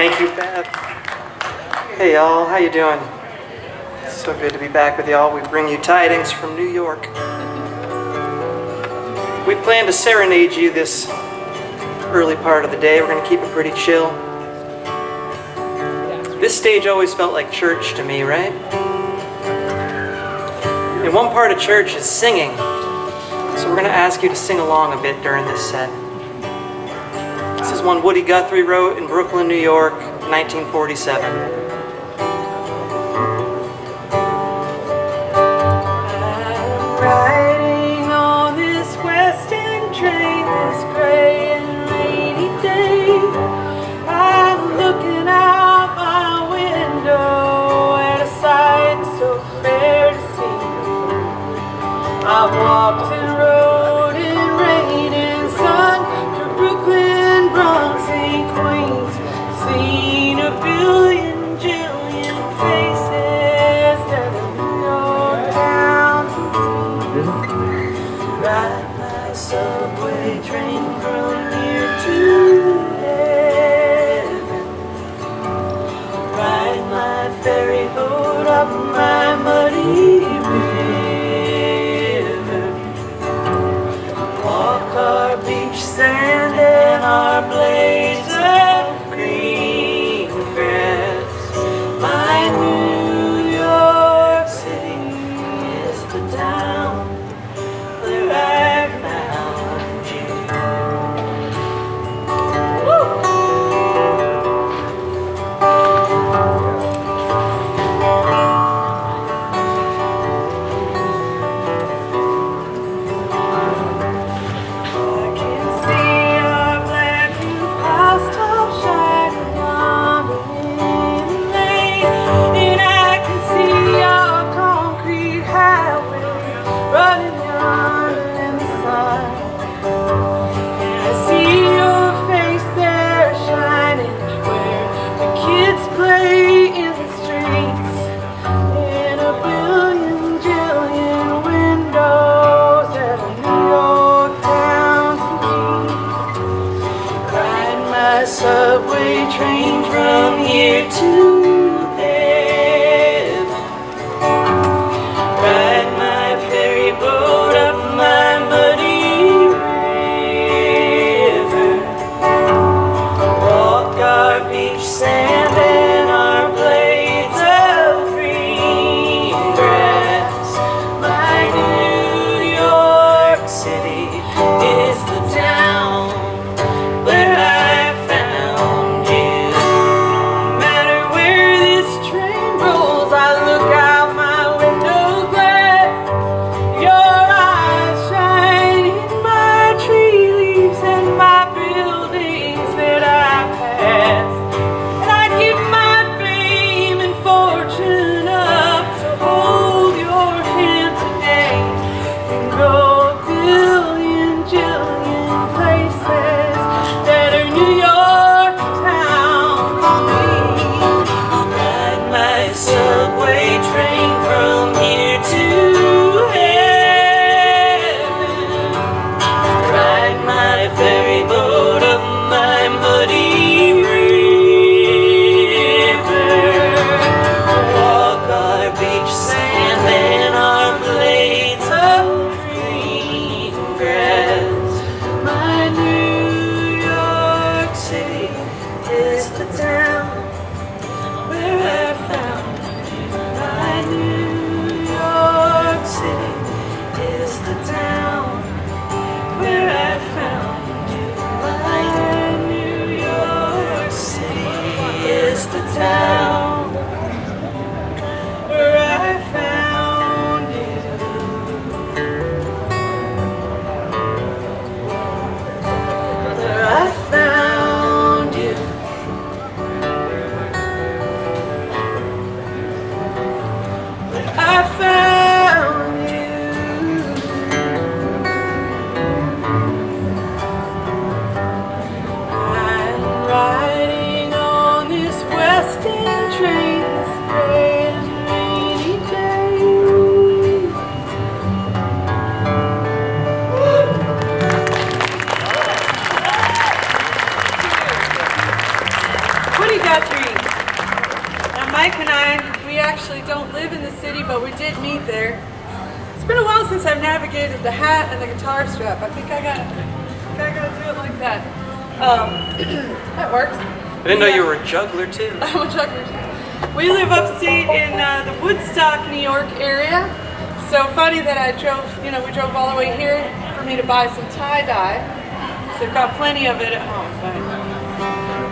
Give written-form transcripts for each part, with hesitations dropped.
Thank you, Beth. Hey, y'all. How you doing? So good to be back with y'all. We bring you tidings from New York. We plan to serenade you this early part of the day. We're going to keep it pretty chill. This stage always felt like church to me, right? And one part of church is singing. So we're going to ask you to sing along a bit during this set. This is one Woody Guthrie wrote in Brooklyn, New York, 1947. Riding on this western train this gray and rainy day, I'm looking out my window at a sight so fair to see. I've walked and rode in rain and sun to Brooklyn, Bronx, and Queens, seen a billion jillion faces that are New York town to me. Ride my subway train from here to heaven, ride my ferry boat up my muddy river, walk our beach sand and our blades of green grass. My New York City is the town where I found you. Woo! I can see our black roof housetop shining yonder in the lane, and I can see our concrete highway running yonder in the sun. And I see your face there shining where the kids play in the streets, in a billion jillion windows at a New York town to me. Ride my subway train from here to heaven, ride my ferry boat up my muddy river, walk our beach sand and our blades of green grass. My New York City is the town where I found you. No matter where Guthrie. Now Mike and I, we actually don't live in the city, but we did meet there. It's been a while since I've navigated the hat and the guitar strap. I think I gotta do it like that. That works. I didn't know you were a juggler too. I'm a juggler. We live upstate in the Woodstock, New York area. So funny that I drove, we drove all the way here for me to buy some tie-dye. So I've got plenty of it at home, but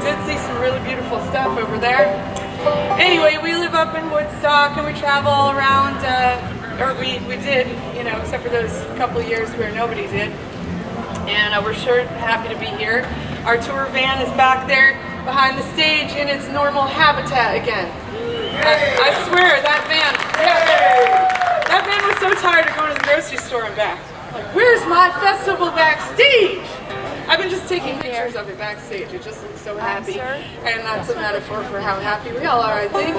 did see some really beautiful stuff over there. Anyway, we live up in Woodstock and we travel all around, or we did, except for those couple of years where nobody did. And we're sure happy to be here. Our tour van is back there behind the stage in its normal habitat again. I swear, that van was so tired of going to the grocery store and back. Like, where's my festival backstage? I've been just taking pictures of it backstage. It just looks so happy. And that's a metaphor for how happy we all are, I think.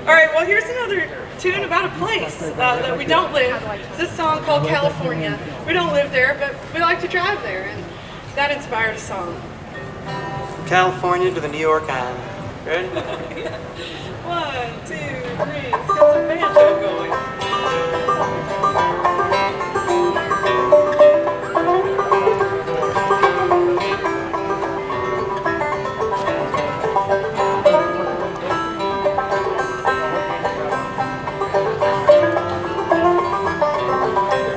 All right, well, here's another tune about a place that we don't live. It's this song called California. We don't live there, but we like to drive there, and that inspired a song. California to the New York Island. Ready? 1, 2, 3. Let's get some banjo going.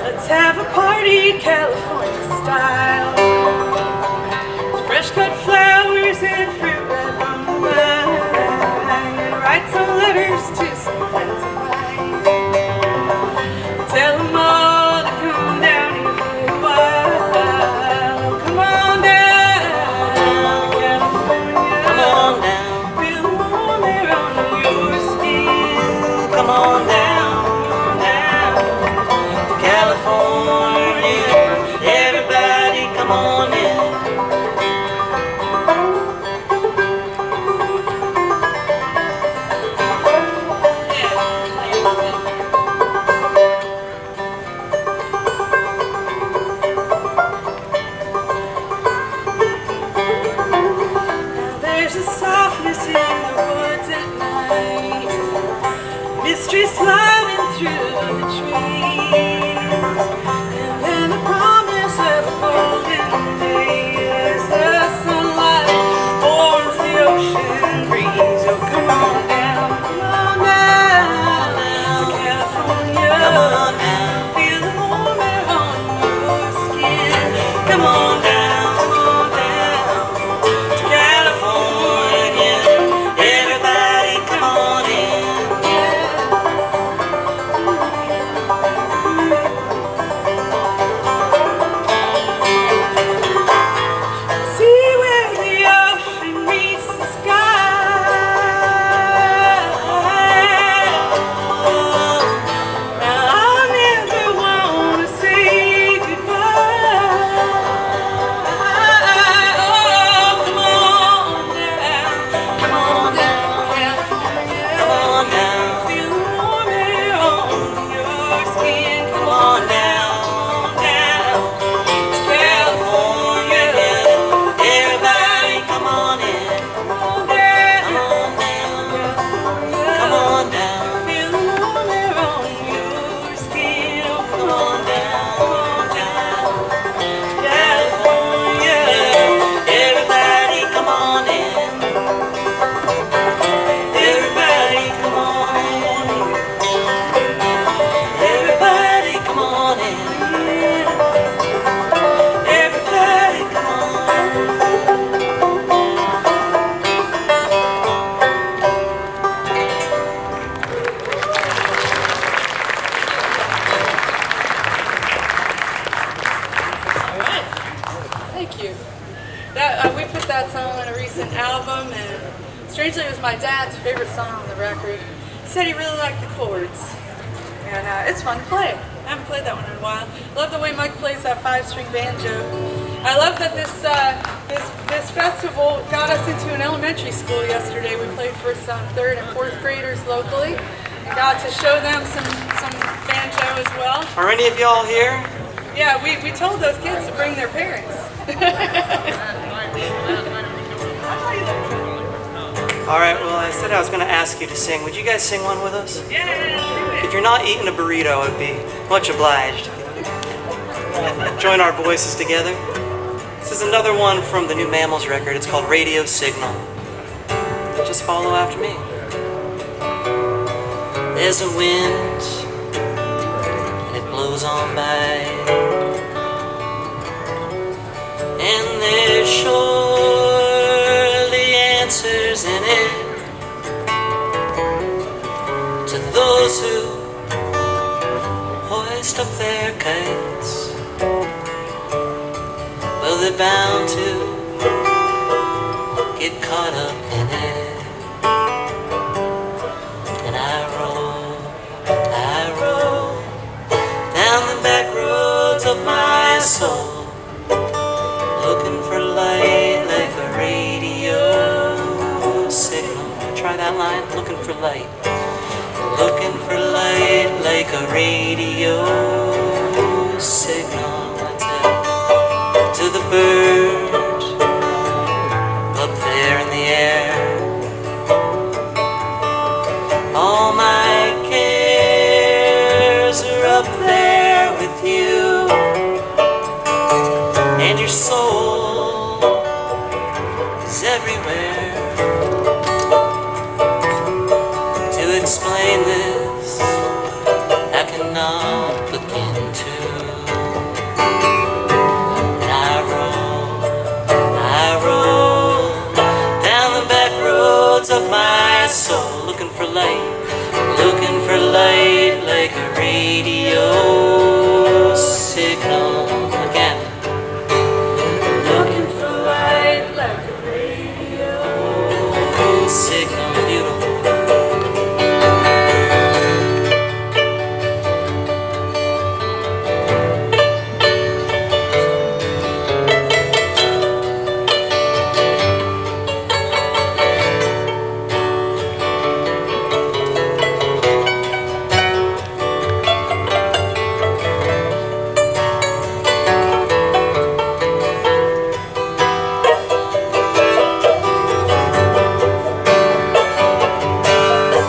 Let's have a party, California style. Fresh cut flowers and fruit right from the vine. And write some letters to some friends of mine. Tell them all to come down here for a while. Come on down, California. Come on down. Feel the warm air on your skin. Come on down. California. Everybody come on in. Mystery sliding through the trees, and then the promise of a golden day as the sunlight warms the ocean breeze. Oh, come on down to California. Come on down. Feel the warm air on your skin. Come on down to California. Everybody come on in. We put that song on a recent album, and strangely it was my dad's favorite song on the record. He said he really liked the chords, and it's fun to play. I haven't played that one in a while. Love the way Mike plays that 5-string banjo. I love that this festival got us into an elementary school yesterday. We played for some 3rd and 4th graders locally, and got to show them some banjo as well. Are any of y'all here? Yeah, we told those kids to bring their parents. All right, well, I said I was going to ask you to sing. Would you guys sing one with us? If you're not eating a burrito, I'd be much obliged. Join our voices together. This is another one from the new Mammals record. It's called Radio Signal. Just follow after me. There's a wind, and it blows on by, and there's surely answers in it to those who hoist up their kites. Well, they're bound to get caught up in it. And I roll down the back roads of my soul, looking for light like a radio signal. Try that line, looking for light. Looking for light like a radio signal. That's it. To the bird up there in the air, all my cares are up there with you, and your soul is everywhere. To explain this, I cannot begin to. And I roll down the back roads of my soul, looking for light like a radio signal. Again, Looking for light like a radio signal, beautiful.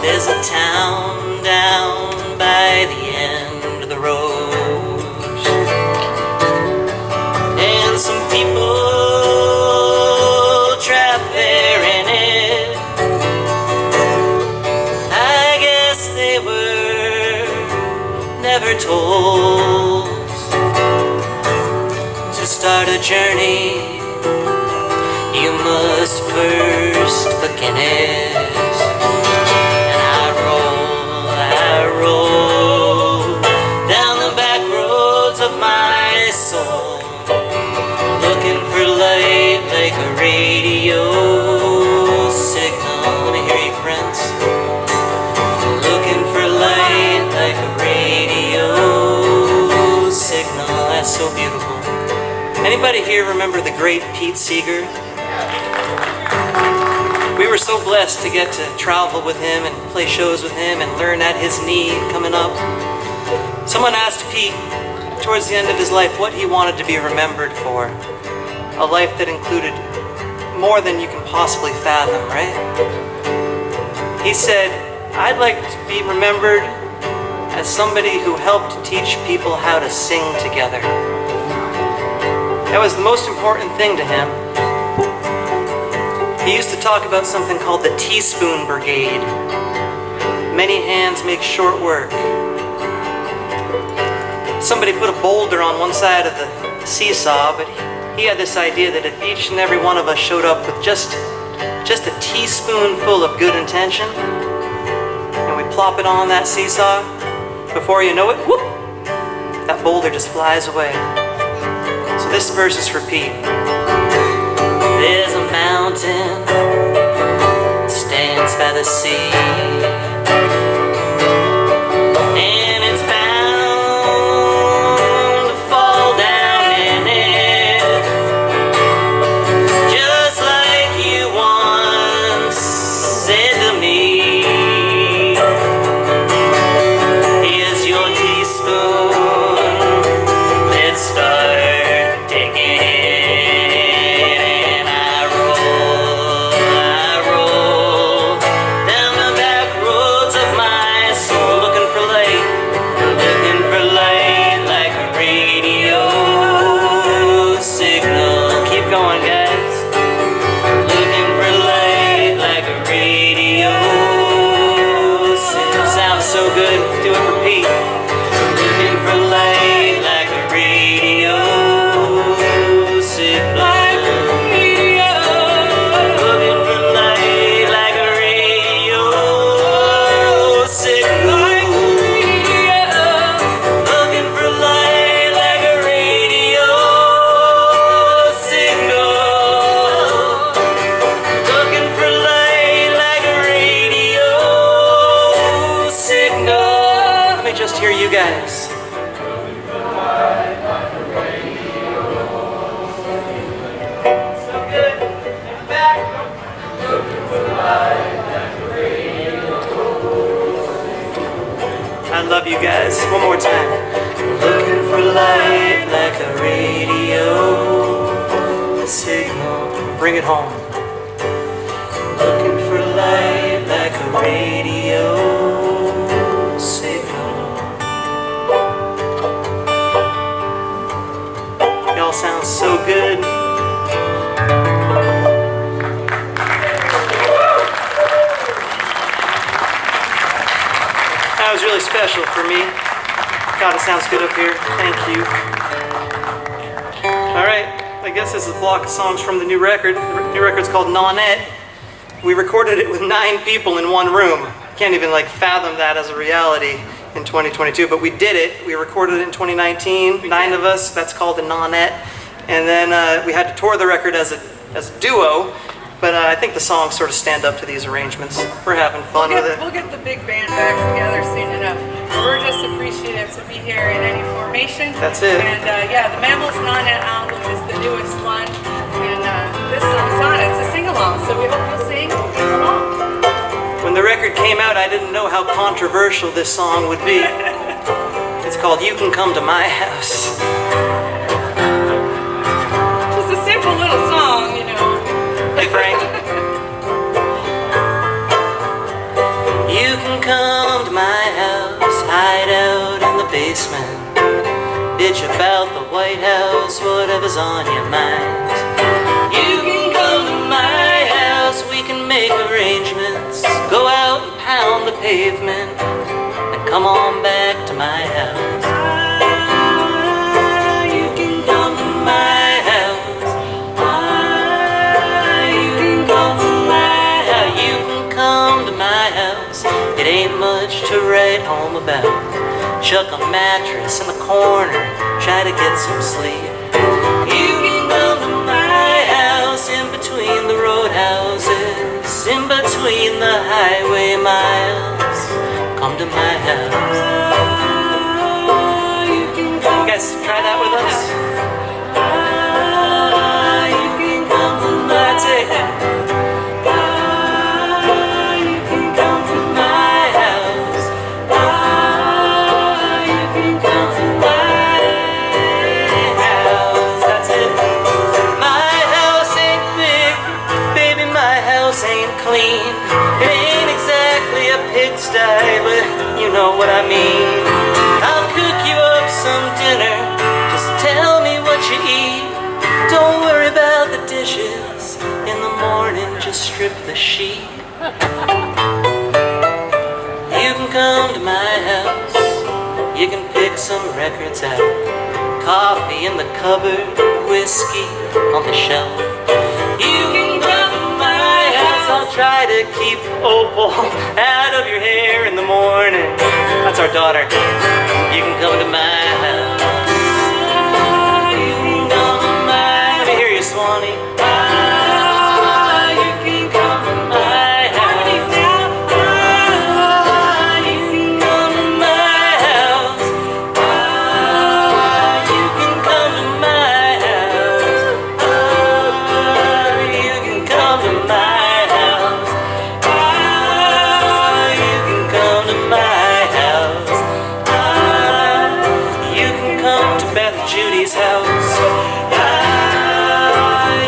There's a town down by the end of the road, and some people trapped there in it. I guess they were never told to start a journey. You must first begin it. And I roll down the back roads of my soul, looking for light like a radio signal. Let me hear you, friends. Looking for light like a radio signal. That's so beautiful. Anybody here remember the great Pete Seeger? We were so blessed to get to travel with him and play shows with him and learn at his knee coming up. Someone asked Pete towards the end of his life what he wanted to be remembered for. A life that included more than you can possibly fathom, right? He said, I'd like to be remembered as somebody who helped teach people how to sing together. That was the most important thing to him. He used to talk about something called the teaspoon brigade. Many hands make short work. Somebody put a boulder on one side of the seesaw, but he had this idea that if each and every one of us showed up with just a teaspoonful of good intention, and we plop it on that seesaw, before you know it, whoop, that boulder just flies away. So this verse is for Pete. There's a mountain that stands by the sea, and it's bound to fall down in it, just like you once said to me. Here's your teaspoon, let's start taking it. And I roll Love you guys. One more time. Looking for light like a radio signal. Bring it home. Looking for light like a radio signal. Y'all sound so good. That was really special for me. God, it sounds good up here. Thank you. All right, I guess this is a block of songs from the new record. The new record's called Nonette. We recorded it with 9 people in one room. Can't even fathom that as a reality in 2022, but we did it. We recorded it in 2019, 9 of us. That's called a Nonette. And then we had to tour the record as a duo. But I think the songs sort of stand up to these arrangements. We're having fun with it. We'll get the big band back together soon enough. We're just appreciative to be here in any formation. That's it. And yeah, the Mammals Nonette album is the newest one. And this song's on it. It's a sing-along, so we hope you'll sing along. When the record came out, I didn't know how controversial this song would be. It's called You Can Come to My House. Just a simple little song, you know. Hey Frank. You can come to my house, hide out in the basement, bitch about the White House, whatever's on your mind. You can come to my house, we can make arrangements, go out and pound the pavement, and come on back to my house. You can come to my house. It ain't much to write home about. Chuck a mattress in the corner, try to get some sleep. You can come to my house in between the roadhouses, in between the highway miles. Come to my house. You guys try that with us? You can come to my house. That's it. Clean. It ain't exactly a pigsty, but you know what I mean. I'll cook you up some dinner, just tell me what you eat. Don't worry about the dishes, in the morning just strip the sheet. You can come to my house, you can pick some records out. Coffee in the cupboard, whiskey on the shelf. You can come to my house, I'll try to keep opal out of your hair in the morning. That's our daughter. You can come to my house. You can come to my house. Let me hear you, Swanee. You can come to my house. You can come to my house. You can come to my house. You can come to my house. Judy's house.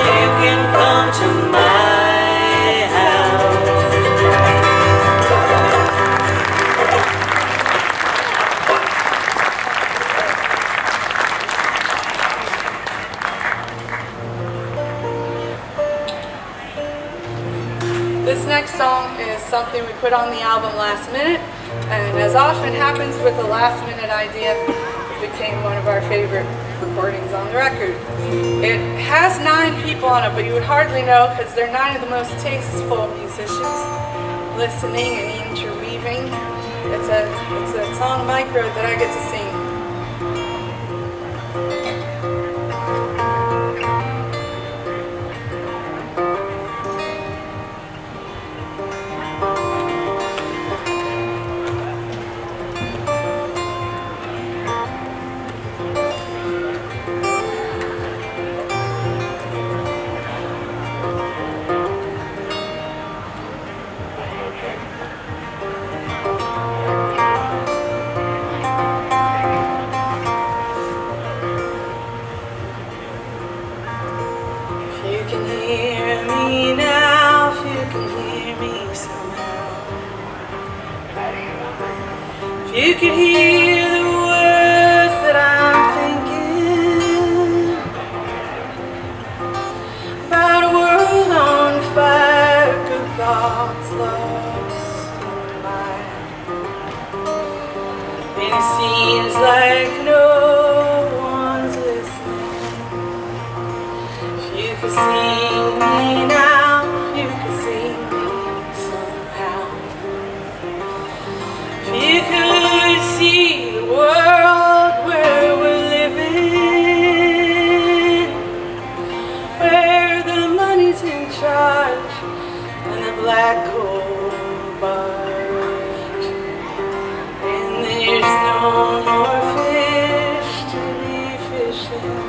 You can come to my house. This next song is something we put on the album last minute, and as often happens with a last minute idea, became one of our favorite recordings on the record. It has 9 people on it, but you would hardly know because they're 9 of the most tasteful musicians, listening and interweaving. It's a song micro that I get to sing. hear me now, if you can hear me somehow, if you could hear the words that I'm thinking about a world on fire, good thoughts lost in mine, and it seems like no one's listening. If you could see me now, if you could see me somehow, if you could see the world where we're living, where the money's in charge and the black coal barge, and there's no more fish to be fishing.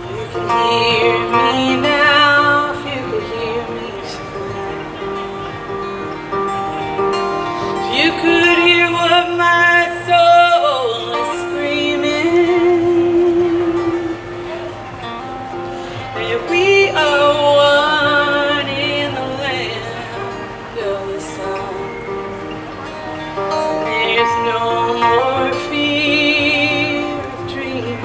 You can hear me now, if you could hear me somehow, if you could hear what my soul is screaming, that we are one in the land of the sun. There's no more fear of dreaming.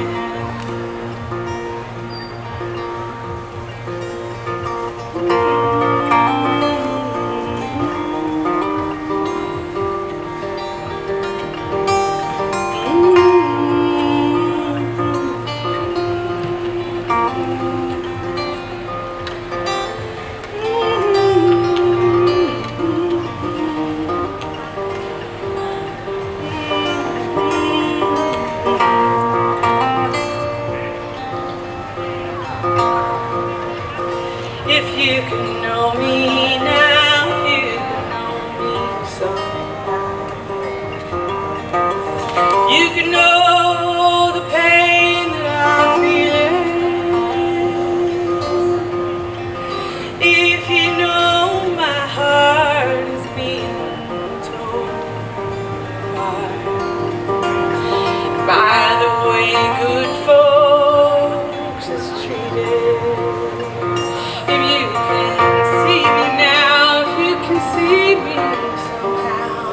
If you can know me now, if you can know me somehow, you can know the pain that I'm feeling. If you know my heart is being torn apart by the way good folks is treated. If you can see me now, if you can see me somehow,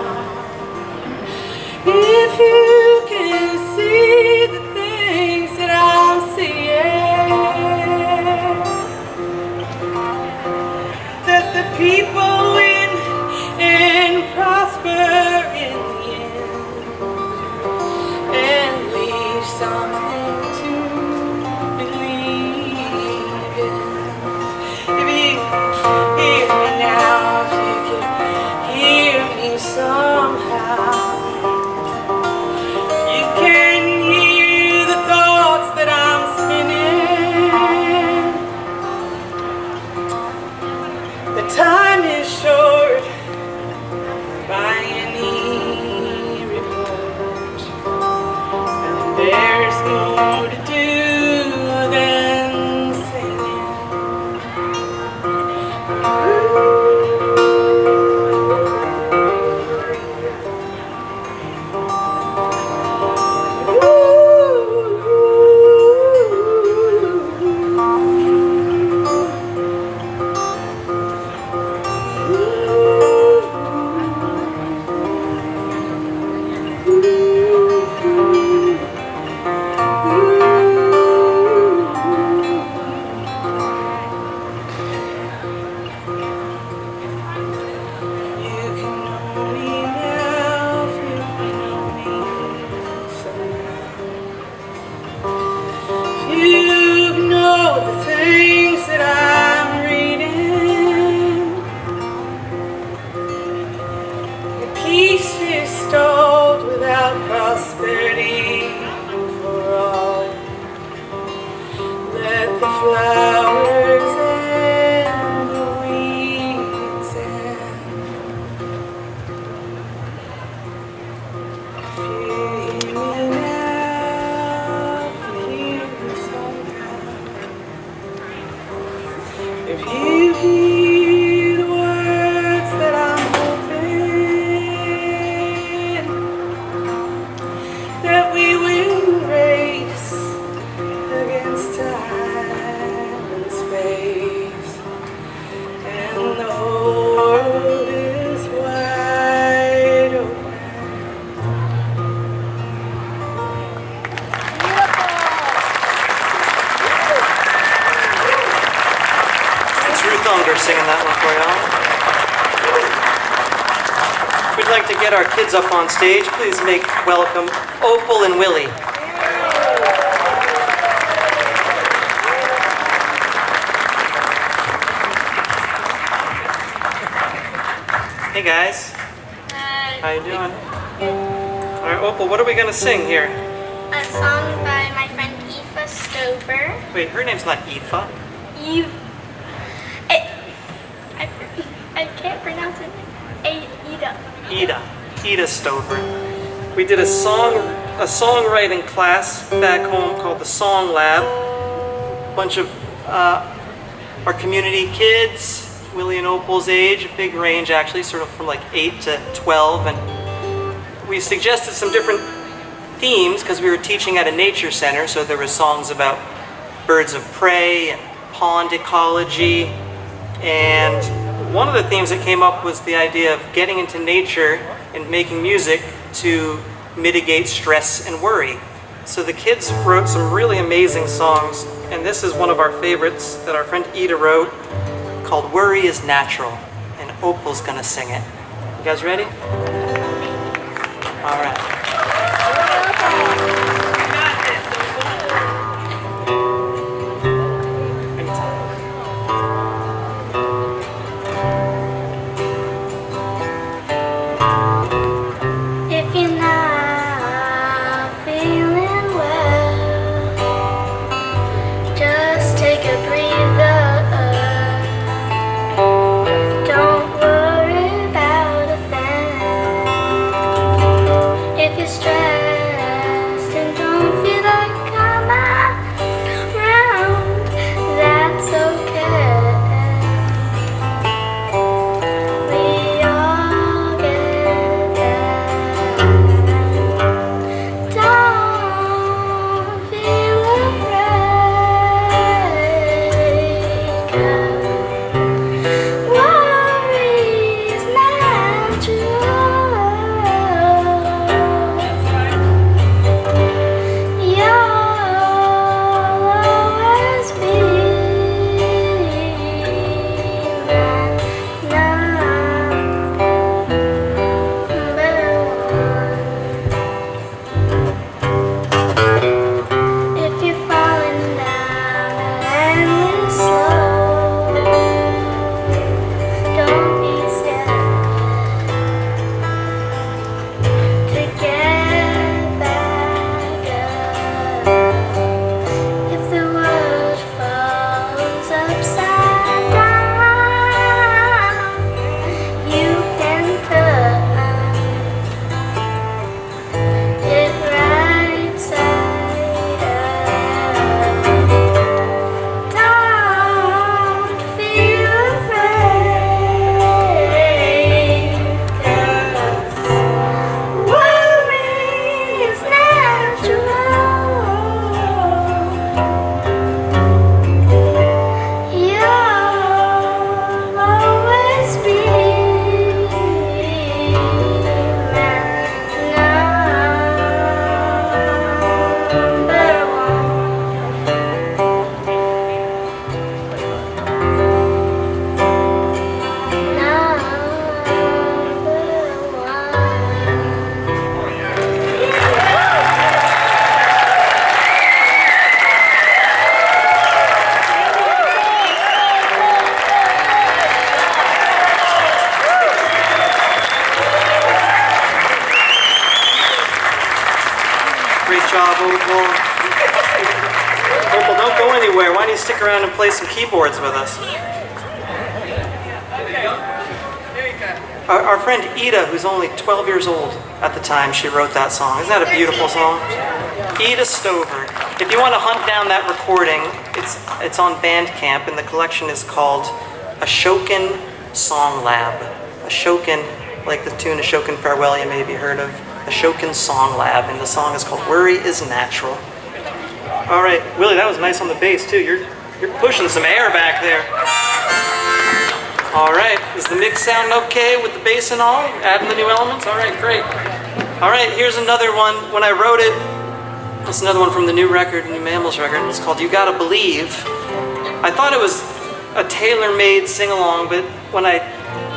if you can see the things that I'm seeing, that the people win and prosper in the end, and leave something to believe in. If you hear me now, if you can hear me somehow, you can hear the thoughts that I'm spinning. The time is short by any report, and there's more to do than singing. Prosperity for all. Let the flowers and the weeds end. If you hear me now, if you hear me somehow, if you hear the words that I'm hoping, that we will embrace Unger singing that one for y'all. We'd like to get our kids up on stage. Please make welcome Opal and Willie. Hey guys. Hi. How you doing? All right, Opal, what are we gonna sing here? A song by my friend Aoife Stover. Wait, her name's not Aoife. Eve. I can't pronounce it. Ida. Ida Stover. We did a songwriting class back home called the Song Lab. A bunch of our community kids, Willie and Opal's age, a big range actually, sort of from like 8 to 12, and we suggested some different themes because we were teaching at a nature center, so there were songs about birds of prey and pond ecology, and one of the themes that came up was the idea of getting into nature and making music to mitigate stress and worry. So the kids wrote some really amazing songs, and this is one of our favorites that our friend Ida wrote called Worry is Natural, and Opal's gonna sing it. You guys ready? All right. If you're not feeling well, just take a breather. Don't worry about a thing. If you're stressed and don't feel like coming around, that's okay. We all get there. Don't feel afraid, 'cause worry is natural. You'll always be if you're falling down an endless slope, don't be scared to get back up. If the world falls upside down, you can turn it right side up. Don't feel afraid, 'cause worry is natural. You'll always be number Great job, Opal. Opal, don't go anywhere. Why don't you stick around and play some keyboards with us? Our friend Ida, who's only 12 years old at the time she wrote that song. Isn't that a beautiful song? Ida Stover. If you want to hunt down that recording, it's on Bandcamp, and the collection is called Ashokan Song Lab. Ashokan, like the tune Ashokan Farewell you maybe heard of. Ashokan Song Lab, and the song is called Worry is Natural. All right, Willie, that was nice on the bass too. You're pushing some air back there. All right, does the mix sound okay with the bass and all? Adding the new elements? All right, great. All right, here's another one. When I wrote it, it's another one from the new record, New Mammals record. It's called You Gotta Believe. I thought it was a tailor-made sing-along, but when I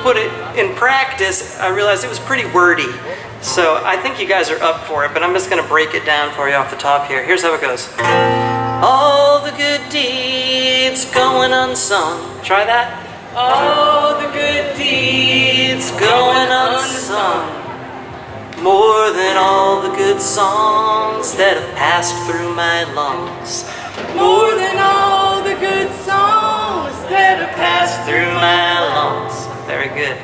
put it in practice, I realized it was pretty wordy. So I think you guys are up for it, but I'm just gonna break it down for you off the top here. Here's how it goes. All the good deeds going unsung. Try that. All the good deeds going unsung. More than all the good songs that have passed through my lungs. More than all the good songs that have passed Through my lungs. Very good.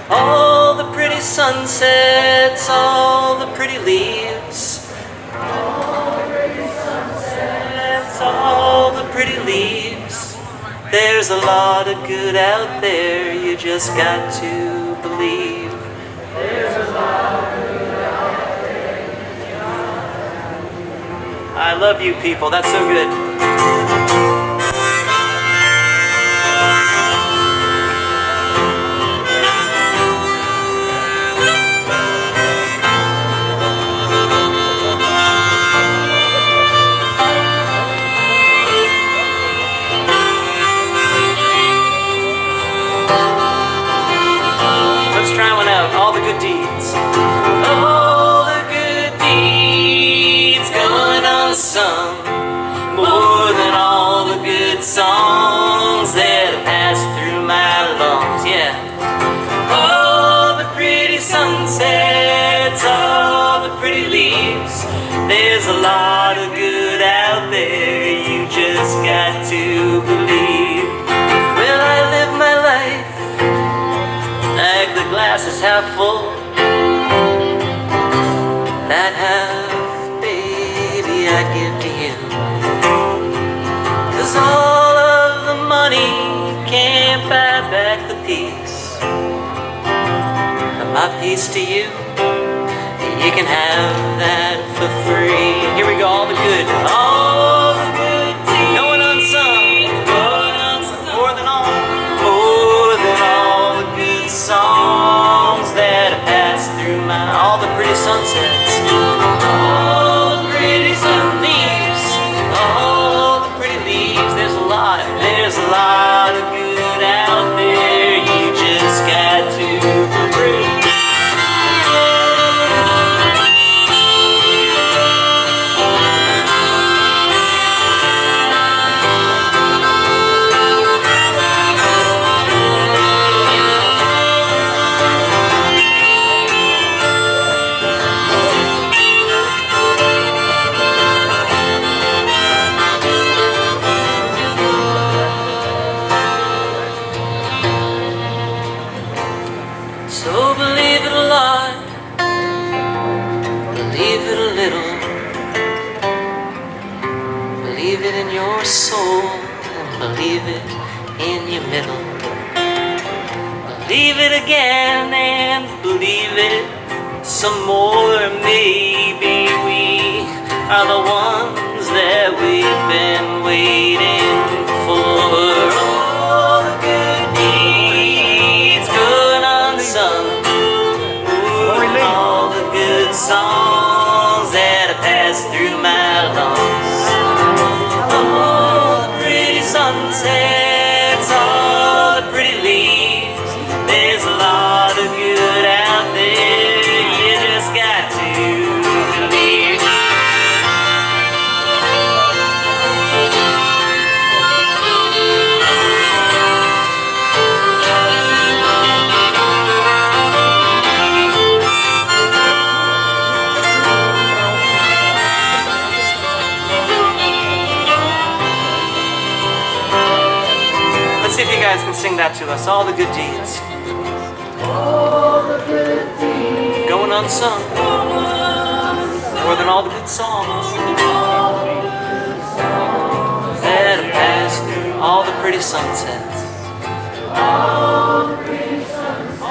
All the pretty sunsets, all the pretty leaves. All the pretty leaves. There's a lot of good out there, you just got to believe. There's a lot of good out there. I love you people, that's so good. Try one out. All the good deeds. All the good deeds going unsung. More than all the good songs that have passed through my lungs. Yeah. All the pretty sunsets, all the pretty leaves. There's a lot of good out there. You just got to believe. Well, I live my life like the glass is half full. That half, baby, I give to you. 'Cause all of the money can't buy back the peace. And my peace to you, you can have that for free. Here we go, all the good. All the good deeds. Going unsung. Going unsung. More than all. More than all the good songs that have passed through my, all the pretty sunsets, all the pretty sun leaves, all the pretty leaves. There's a lot of good out there. You just got to believe. So believe it a lot, believe it a little, believe it in your soul, and believe it in your middle. Believe it again and believe it some more. Maybe we are the ones that we've been waiting for. All the good deeds going unsung. All the good songs that have passed through my lungs. All the pretty sunsets, all the pretty leaves. There's a lot of good out there. You just got to believe. Let's see if you guys can sing that to us. All the good deeds. All the good deeds. Going unsung. More than all the good songs that have passed through. All the pretty sunsets. All the pretty sunsets.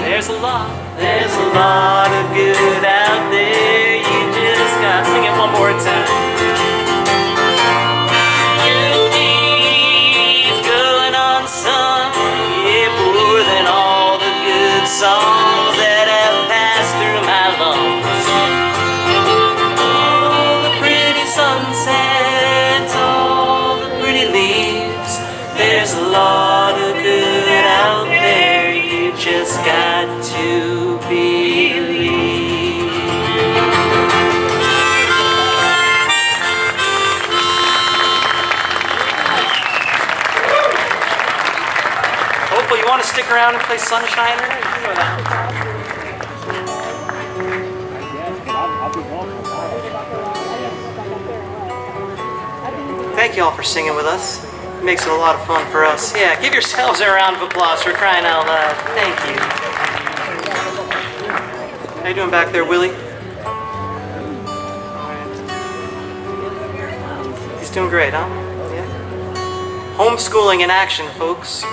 There's a lot of good out there. You just got to sing it one more time. Songs that have passed through my lungs. All the pretty sunsets, all the stick around and play Sunshiner? Thank you all for singing with us. It makes it a lot of fun for us. Yeah, give yourselves a round of applause for crying out loud. Thank you. How you doing back there, Willie? He's doing great, huh? Yeah. Homeschooling in action, folks.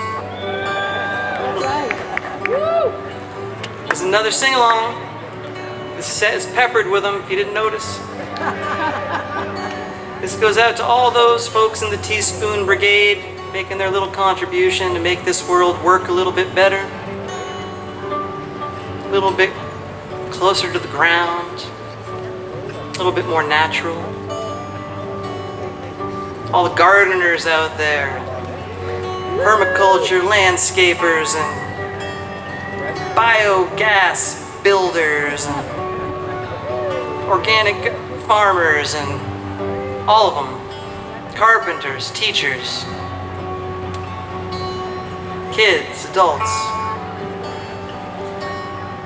There's another sing-along. This set is peppered with them, if you didn't notice. This goes out to all those folks in the Teaspoon Brigade making their little contribution to make this world work a little bit better. A little bit closer to the ground. A little bit more natural. All the gardeners out there. Permaculture landscapers and biogas builders and organic farmers and all of them. Carpenters, teachers, kids, adults,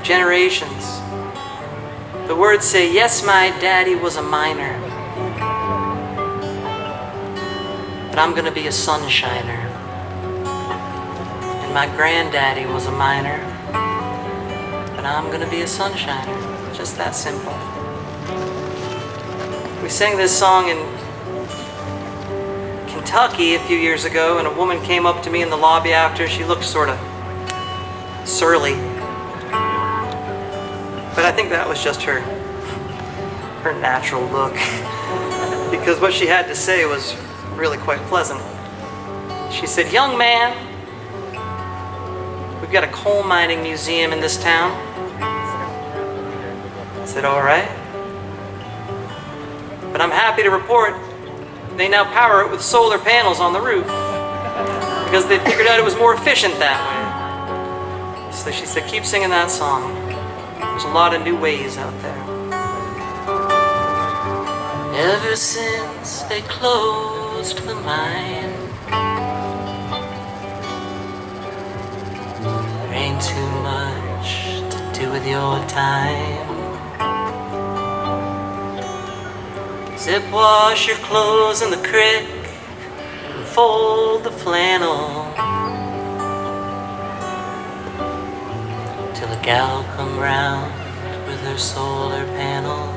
generations. The words say, yes, my daddy was a miner, but I'm gonna be a sunshiner. And my granddaddy was a miner, but I'm gonna be a sunshiner. Just that simple. We sang this song in Kentucky a few years ago, and a woman came up to me in the lobby after. She looked sort of surly, but I think that was just her natural look, because what she had to say was really quite pleasant. She said, young man, we've got a coal mining museum in this town. I said, all right. But I'm happy to report they now power it with solar panels on the roof because they figured out it was more efficient that way. So she said, keep singing that song. There's a lot of new ways out there. Ever since they closed the mine, there ain't too much to do with your time. Zip wash your clothes in the creek and fold the flannel till a gal come round with her solar panel.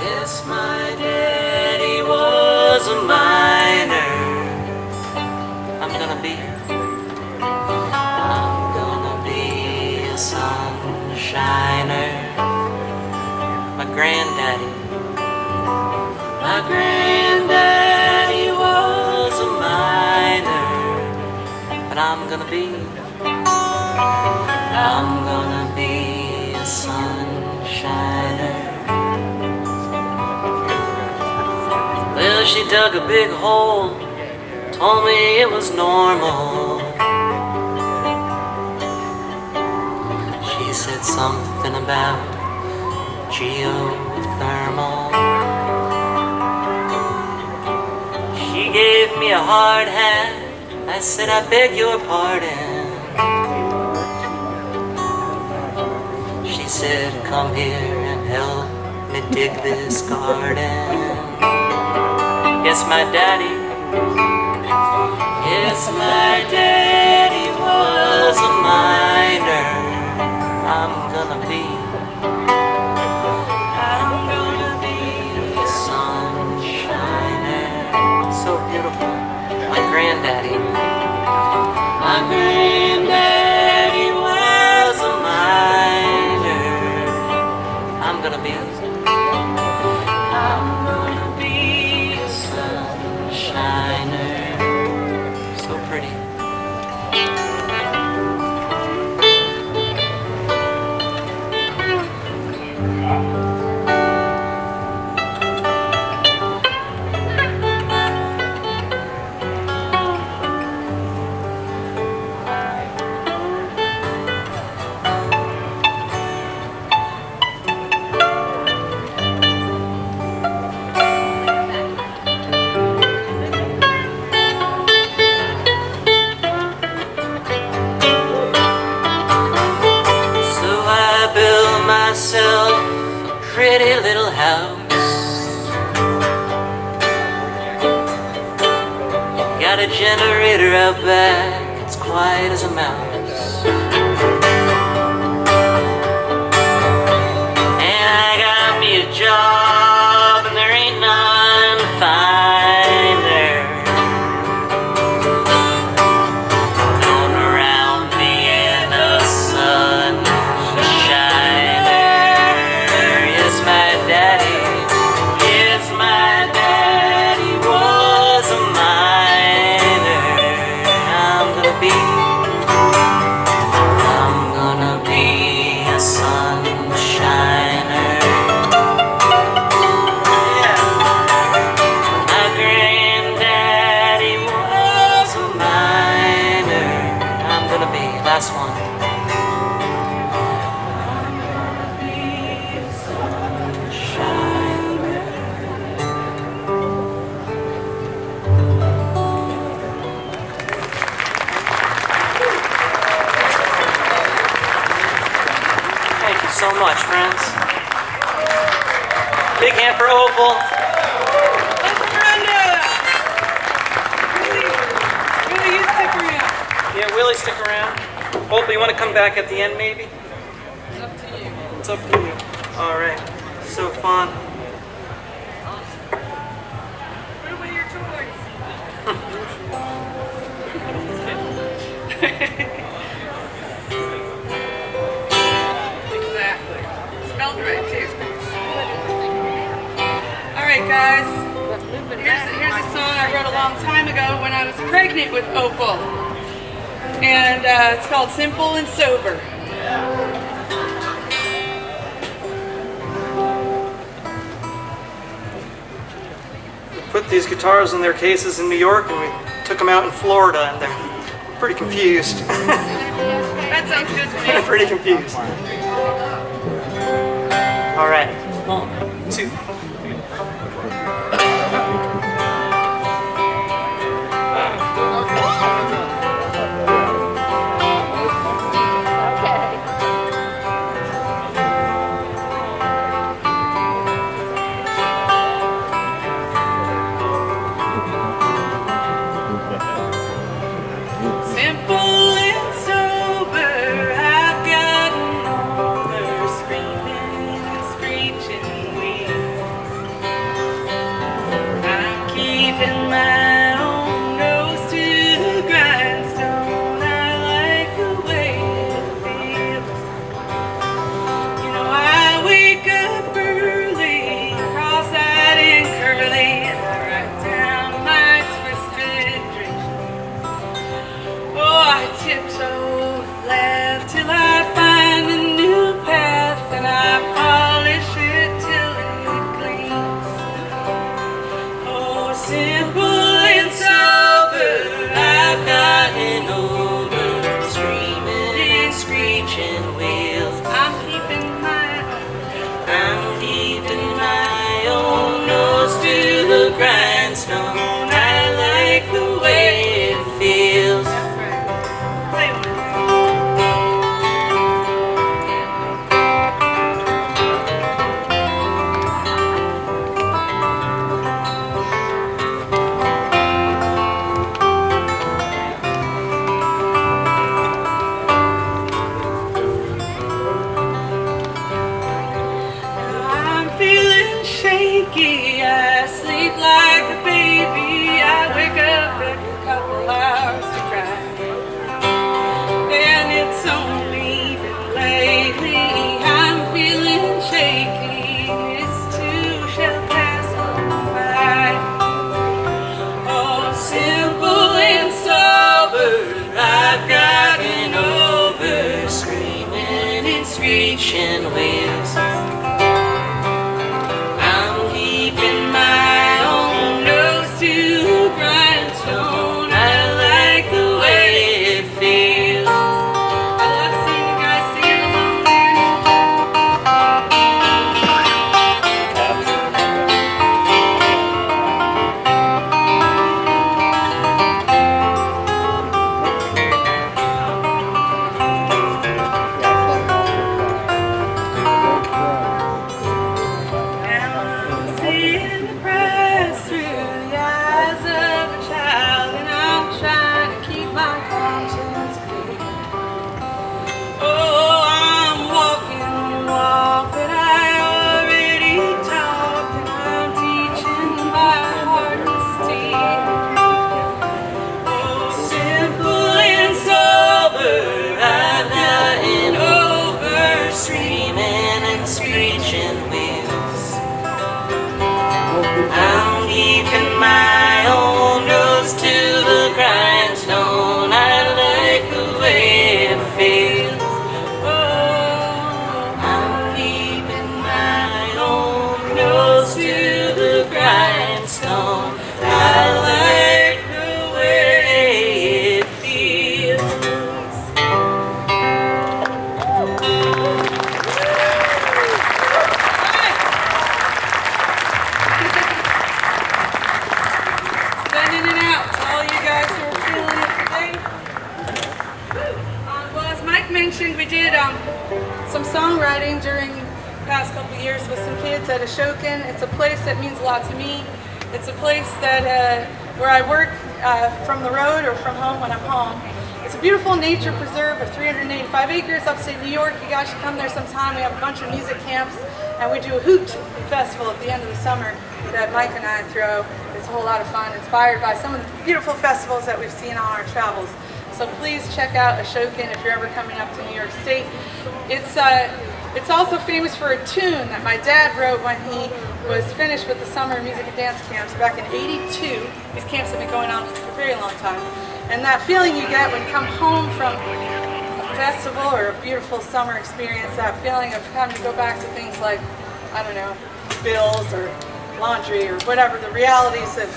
Yes, my daddy was a miner. I'm gonna be a sunshiner. My granddaddy was a miner, but I'm gonna be a sunshiner. Well, she dug a big hole, told me it was normal. She said something about geothermal. She gave me a hard hand. I said, I beg your pardon. She said, come here and help me dig this garden. Yes, my daddy was a miner. I'm gonna be a sunshiner. So beautiful. My granddaddy was a miner. I'm gonna be a sunshiner. So pretty. pretty little house. Got a generator out back, it's quiet as a mouse. And I got me a job, and there ain't none finer. Going around me in the sun shiner. Yes, my daddy was a miner. I'm gonna be a sunshiner. Yeah. My granddaddy was a miner. I'm gonna be, last one. Thank you so much, friends. Big hand for Opal. Really, you stick around. Yeah, Willie, stick around. Opal, you want to come back at the end, maybe? It's up to you. It's up to you. All right. So fun. Put away your toys. Exactly. Spelled right too. All right, guys. Here's a song I wrote a long time ago when I was pregnant with Opal, and it's called "Simple and Sober." Put these guitars in their cases in New York, and we took them out in Florida, and they're pretty confused. That sounds good to They're me. pretty confused. All right. 1, 2. Simple and sober, I've gotten over screaming and screeching wheels. I'm keeping my own nose to the grindstone. I like the way it feels. You know, I wake up early, cross-eyed and curly, and I write down my twisted dreams. Oh, I tiptoe left till I find a new path, and I polish it till it gleams. Oh, simple and sober, I've gotten over screaming and screeching wheels. I'm keeping my own nose to the grindstone. I like the way it feels. Play with it. I'm feeling shaky. I sleep like a baby. I wake up every couple hours to cry. And it's only been lately I'm feeling shaky. This too shall pass on by. Oh, simple and sober, I've gotten over screaming and screeching wheels. I'm keeping my own nose kitchen wheels. I'm keeping my own nose to the grindstone. I like the way it feels. Oh, I'm keeping my own nose to the grindstone. I like the way it feels. Sending it out to all you guys who are feeling it today. Well, as Mike mentioned, we did some songwriting during the past couple of years with some kids at Ashokan. It's a place that means a lot to me. It's a place that where I work from the road or from home when I'm home. It's a beautiful nature preserve of 385 acres upstate New York. You guys should come there sometime. We have a bunch of music camps, and we do a hoot festival at the end of the summer that Mike and I throw. It's a whole lot of fun, inspired by some of the beautiful festivals that we've seen on our travels. So please check out Ashokan if you're ever coming up to New York State. It's also famous for a tune that my dad wrote when he was finished with the summer music and dance camps back in '82. These camps have been going on for a very long time. And that feeling you get when you come home from a festival or a beautiful summer experience, that feeling of having to go back to things like, I don't know, bills or laundry or whatever, the realities of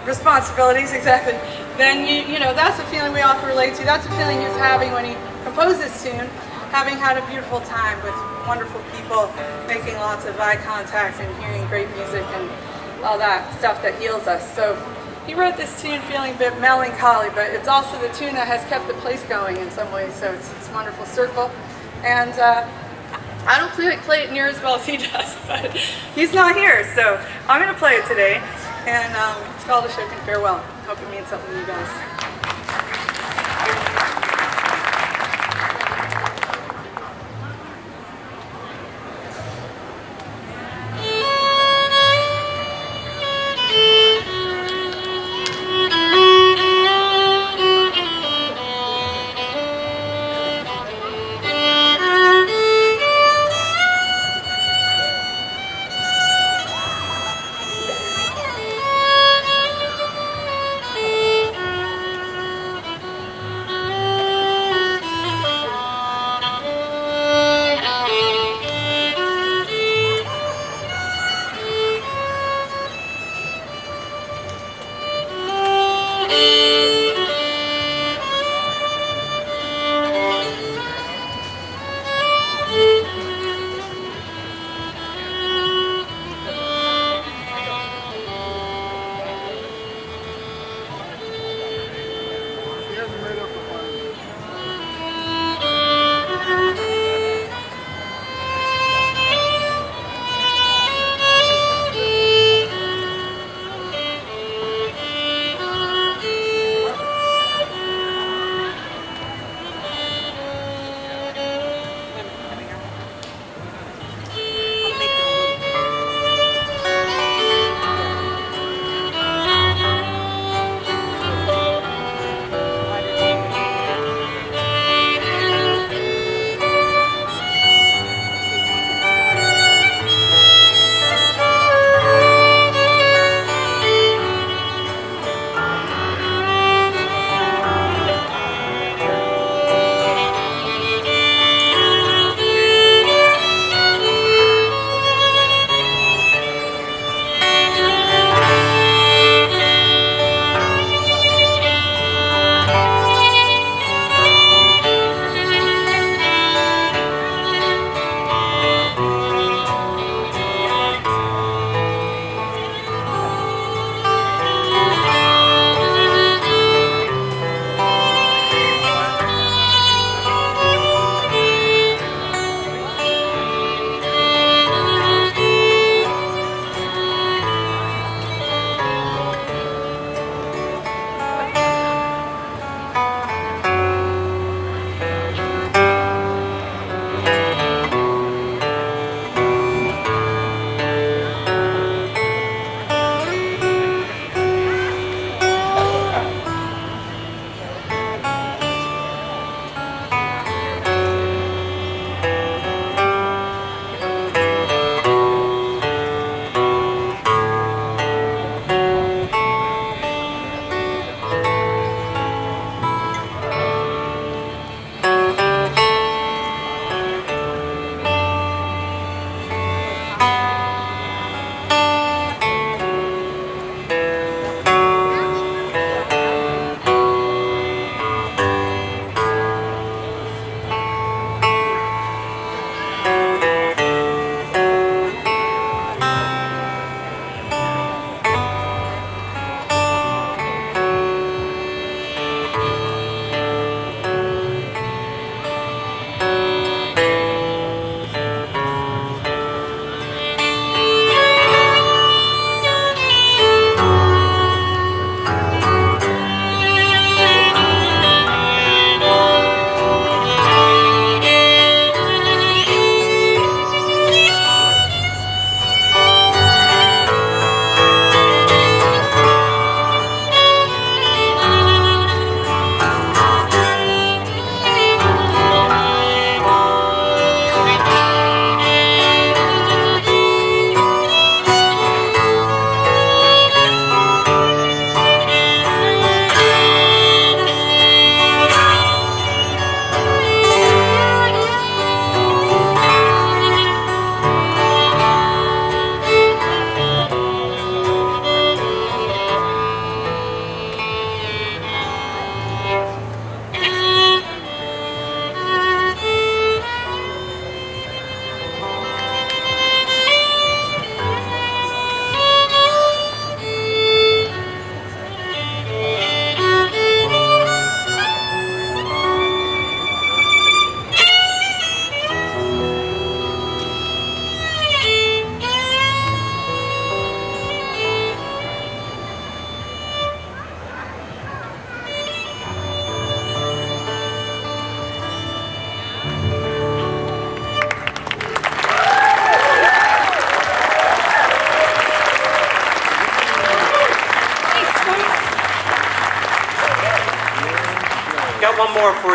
responsibilities, exactly, then you know, that's a feeling we all can relate to. That's the feeling he was having when he composed this tune, having had a beautiful time with wonderful people, making lots of eye contact and hearing great music and all that stuff that heals us. So he wrote this tune feeling a bit melancholy, but it's also the tune that has kept the place going in some ways, so it's a wonderful circle. And I don't play it near as well as he does, but he's not here, so I'm going to play it today. And it's called Ashokan Farewell. Hope it means something to you guys.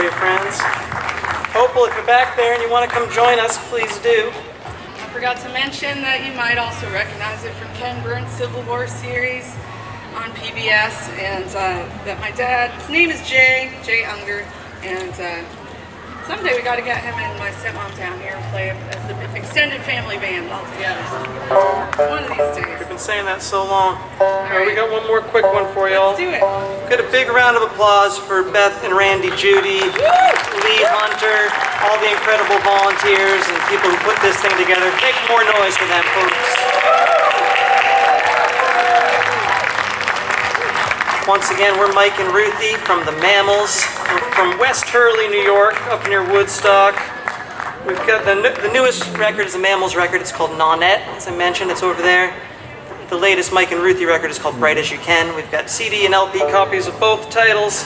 for you, friends. Opal, if you're back there and you want to come join us, please do. I forgot to mention that you might also recognize it from Ken Burns' Civil War series on PBS, and that my dad, his name is Jay Unger, and someday we got to get him and my stepmom down here and play as the extended family band all together. One of these days. We've been saying that so long. All right, we got one more quick one for y'all. Let's do it. Get a big round of applause for Beth and Randy Judy, Lee Hunter, all the incredible volunteers and people who put this thing together. Make more noise for them, folks. Once again, we're Mike and Ruthy from the Mammals. We're from West Hurley, New York, up near Woodstock. We've got the newest record is a Mammals record. It's called Nonette. As I mentioned, it's over there. The latest Mike and Ruthy record is called Bright As You Can. We've got CD and LP copies of both titles.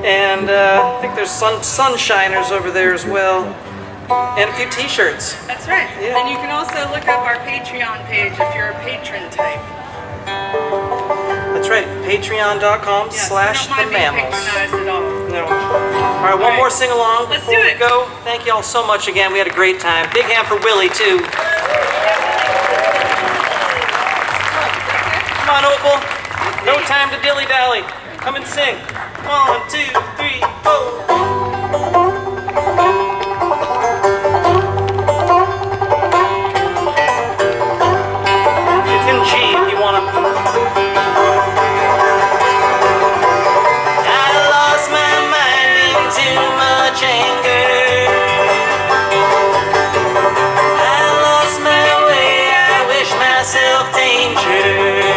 And I think there's Sunshiners over there as well. And a few t-shirts. That's right. Yeah. And you can also look up our Patreon page if you're a patron type. That's right, patreon.com/themammals. Yes, don't mind being patronized at all. No. All right, one more sing along. Let's do it. Go. Thank you all so much again. We had a great time. Big hand for Willie, too. Come on, Opal. No time to dilly-dally. Come and sing. 1, 2, 3, 4. It's in G if you want to. Too much anger. I lost my way, I wish myself danger.